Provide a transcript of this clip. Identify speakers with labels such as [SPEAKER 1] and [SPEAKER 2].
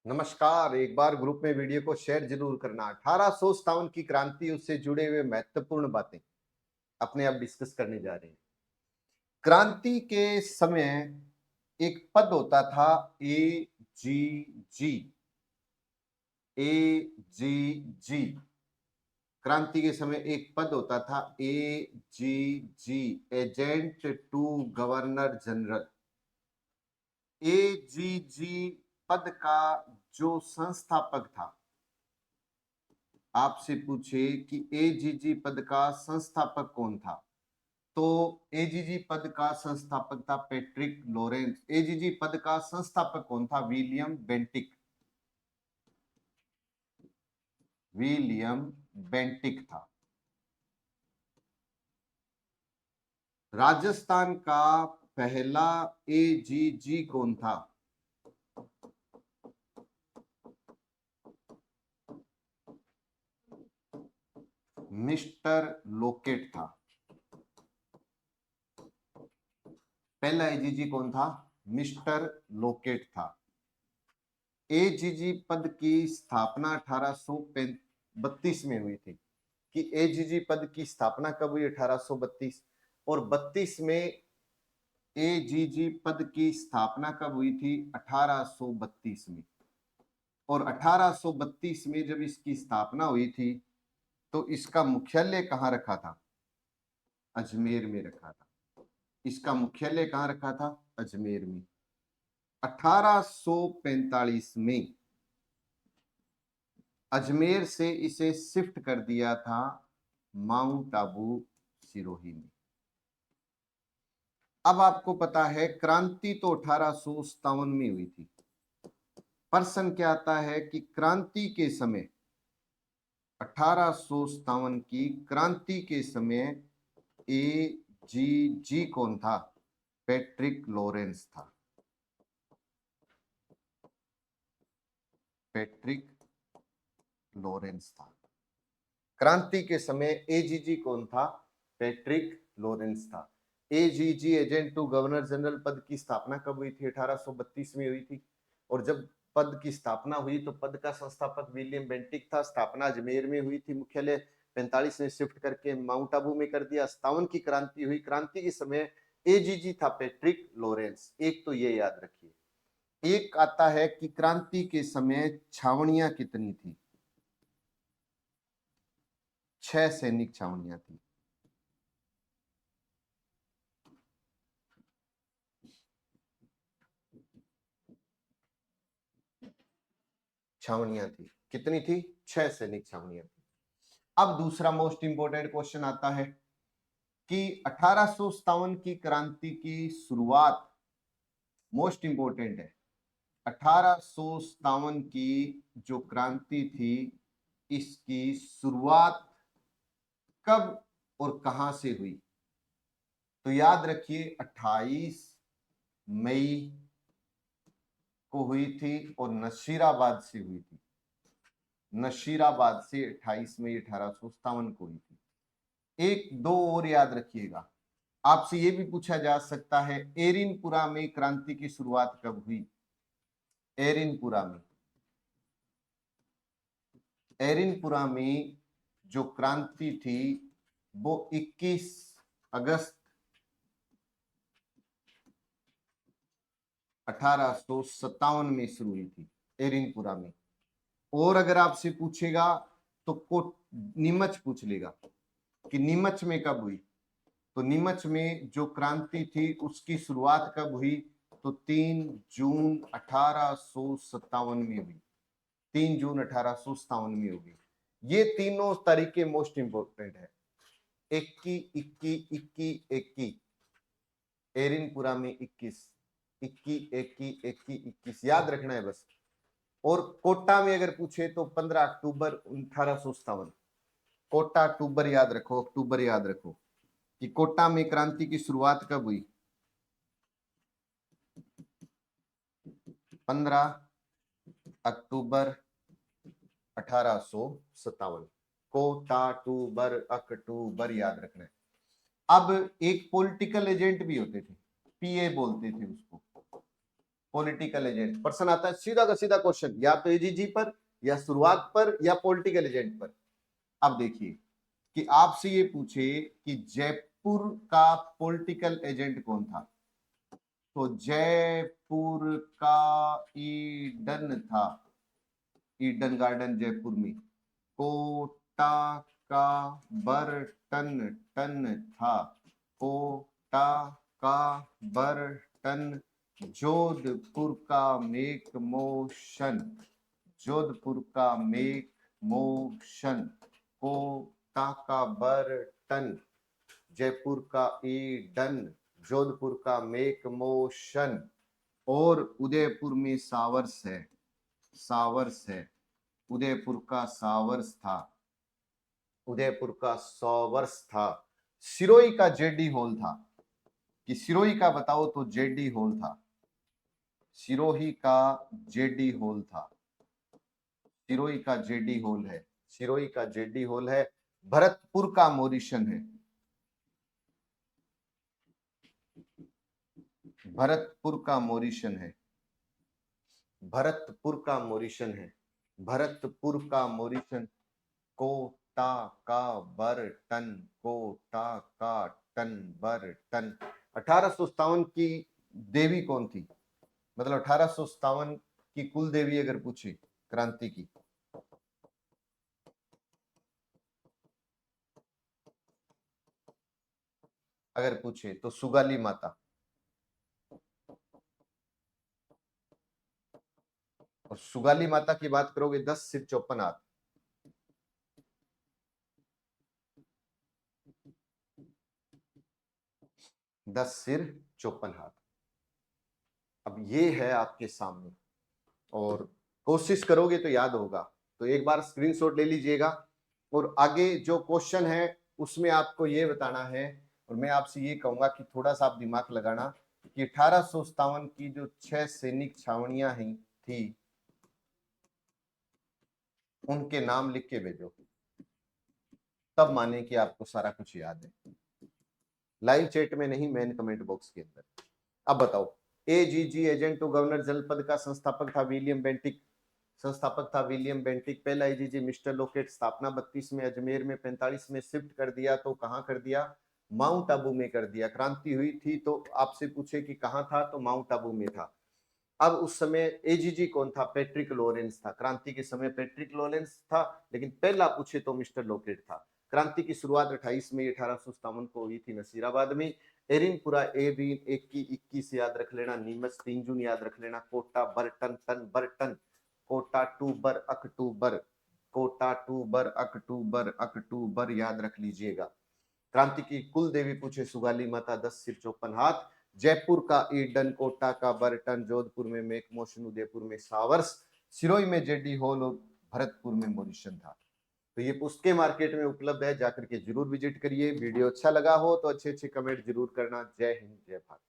[SPEAKER 1] नमस्कार। एक बार ग्रुप में वीडियो को शेयर जरूर करना। 1857 की क्रांति, उससे जुड़े हुए महत्वपूर्ण बातें अपने आप डिस्कस करने जा रहे हैं। क्रांति के समय एक पद होता था ए जी जी। ए जी जी। क्रांति के समय एक पद होता था ए जी जी, एजेंट टू गवर्नर जनरल। ए जी जी पद का जो संस्थापक था, आपसे पूछे कि एजीजी पद का संस्थापक कौन था, तो एजीजी पद का संस्थापक था पैट्रिक लॉरेंस। एजीजी पद का संस्थापक कौन था? William Bentinck. विलियम बेंटिक था। राजस्थान का पहला एजीजी कौन था? मिस्टर लोकेट था। पहला एजीजी कौन था? मिस्टर लोकेट था। एजीजी पद की स्थापना 1832 में हुई थी। कि एजीजी पद की स्थापना कब हुई? 1832। और 32 में एजीजी पद की स्थापना कब हुई थी? 1832 में। और 1832 में जब इसकी स्थापना हुई थी तो इसका मुख्यालय कहां रखा था? अजमेर में रखा था। इसका मुख्यालय कहां रखा था? अजमेर में। 1845 में अजमेर से इसे शिफ्ट कर दिया था माउंट आबू सिरोही में। अब आपको पता है क्रांति तो 1857 में हुई थी। प्रश्न क्या आता है कि क्रांति के समय 1857 की क्रांति के समय ए जी जी कौन था? पैट्रिक लॉरेंस था। पैट्रिक लॉरेंस था। क्रांति के समय एजीजी कौन था? पैट्रिक लॉरेंस था। AGG agent to governor general पद की स्थापना कब हुई थी? 1832 में हुई थी। और जब पद की स्थापना हुई तो पद का संस्थापक विलियम बेंटिक था। स्थापना अजमेर में हुई थी। मुख्यालय 45 में शिफ्ट करके माउंट आबू में कर दिया। 57 की क्रांति हुई। क्रांति के समय एजीजी था पैट्रिक लॉरेंस। एक तो ये याद रखिए। एक आता है कि क्रांति के समय छावनियां कितनी थी? 6 सैनिक छावनियां थी। छावनियां थी। कितनी थी? 6 सैनिक छावनियां थी। अब दूसरा मोस्ट इंपोर्टेंट क्वेश्चन आता है कि 1857 की क्रांति की शुरुआत, मोस्ट इंपोर्टेंट है, 1857 की जो क्रांति थी इसकी शुरुआत कब और कहां से हुई? तो याद रखिए 28 मई को हुई थी और नशीराबाद से हुई थी। नशीराबाद से 28 मई 1857 को हुई थी। एक दो और याद रखिएगा। आपसे यह भी पूछा जा सकता है एरिनपुरा में क्रांति की शुरुआत कब हुई? एरिनपुरा में, एरिनपुरा में जो क्रांति थी वो 21 अगस्त 1857 में शुरू हुई थी एरिनपुरा में। और अगर आपसे पूछेगा तो कोट नीमच पूछ लेगा कि नीमच में कब हुई, तो नीमच में जो क्रांति थी उसकी शुरुआत कब हुई? तो 3 जून 1857 में हुई। 3 जून 1857 में होगी। ये तीनों तारीखें मोस्ट इंपोर्टेंट है। 21 21 21 21। एरिनपुरा में 21 21 21 21 21 याद रखना है बस। और कोटा में अगर पूछे तो 15 अक्टूबर 1857। कोटा अक्टूबर याद रखो, अक्टूबर याद रखो कि कोटा में क्रांति की शुरुआत कब हुई? 15 अक्टूबर 1857। कोटा अक्टूबर, अक्टूबर याद रखना है। अब एक पॉलिटिकल एजेंट भी होते थे, पीए बोलते थे उसको। Political agent. प्रश्न आता है सीधा का सीधा क्वेश्चन, या तो एजीजी पर या शुरुआत पर या पॉलिटिकल एजेंट पर। अब देखिए कि आपसे ये पूछे कि जयपुर का पॉलिटिकल एजेंट कौन था, तो जयपुर का ईडन था, ईडन गार्डन जयपुर में। कोटा का बर्टन टन था, कोटा का बर्टन। जोधपुर का मेक मोशन, जोधपुर का मेक मोशन। कोटा का बर्टन, जयपुर का ईडन, जोधपुर का मेक मोशन। और उदयपुर में सावर्स है, सावर्स है, उदयपुर का सावर्स था, उदयपुर का सावर्स था। सिरोही का जेडी हॉल था, कि सिरोही का बताओ तो जेडी हॉल था, सिरोही का जेडी हॉल था, सिरोही का जेडी हॉल है, सिरोही का जेडी हॉल है। भरतपुर का मोरिशन है, भरतपुर का मोरिशन है, भरतपुर का मोरिशन है, भरतपुर का मोरिशन। कोटा का बर्टन, कोटा का टन बर्टन। 1857 की देवी कौन थी, मतलब 1857 की कुल देवी अगर पूछे क्रांति की, अगर पूछे तो सुगाली माता। और सुगाली माता की बात करोगे 10 सिर 54 हाथ, 10 सिर 54 हाथ। अब ये है आपके सामने, और कोशिश करोगे तो याद होगा। तो एक बार स्क्रीनशॉट ले लीजिएगा, और आगे जो क्वेश्चन है उसमें आपको ये बताना है। और मैं आपसे ये कहूंगा कि थोड़ा सा आप दिमाग लगाना कि 1857 की जो 6 सैनिक छावनियां थी, उनके नाम लिख के भेजो, तब माने कि आपको सारा कुछ याद है। लाइव चैट में नहीं, मेन कमेंट बॉक्स के अंदर। अब बताओ, एजीजी एजेंट टू गवर्नर जनपद का संस्थापक था विलियम बेंटिक, संस्थापक था विलियम बेंटिक। पहला एजीजी मिस्टर लोकेट, स्थापना 32 में अजमेर में, 45 में शिफ्ट कर दिया, तो कहां कर दिया, माउंट आबू में कर दिया। क्रांति हुई थी तो आपसे पूछे कि कहां था, तो माउंट आबू में था। अब उस समय एजीजी कौन था, पैट्रिक लॉरेंस था। क्रांति के समय पैट्रिक लॉरेंस था, लेकिन पहला पूछे तो मिस्टर लोकेट था। क्रांति की शुरुआत 28 मई 1857 को हुई थी नसीराबाद में। एरिनपुरा एरीन 1 की 21 याद रख लेना, नीमच 3 जून याद रख लेना, कोटा बर्टन टन बर्टन, कोटा अक्टूबर अक्टूबर, कोटा अक्टूबर अक्टूबर याद रख लीजिएगा। क्रांति की कुल देवी पूछे सुगाली माता, 10 सिर 54 हाथ। जयपुर का ईडन, कोटा का बर्टन, जोधपुर में मेक मोशन, उदयपुर में सावर्स, सिरोही में जेडी हॉल और भरतपुर में मोरिशन था। तो ये पुस्तकें मार्केट में उपलब्ध है, जाकर के जरूर विजिट करिए। वीडियो अच्छा लगा हो तो अच्छे अच्छे कमेंट जरूर करना। जय हिंद जय भारत।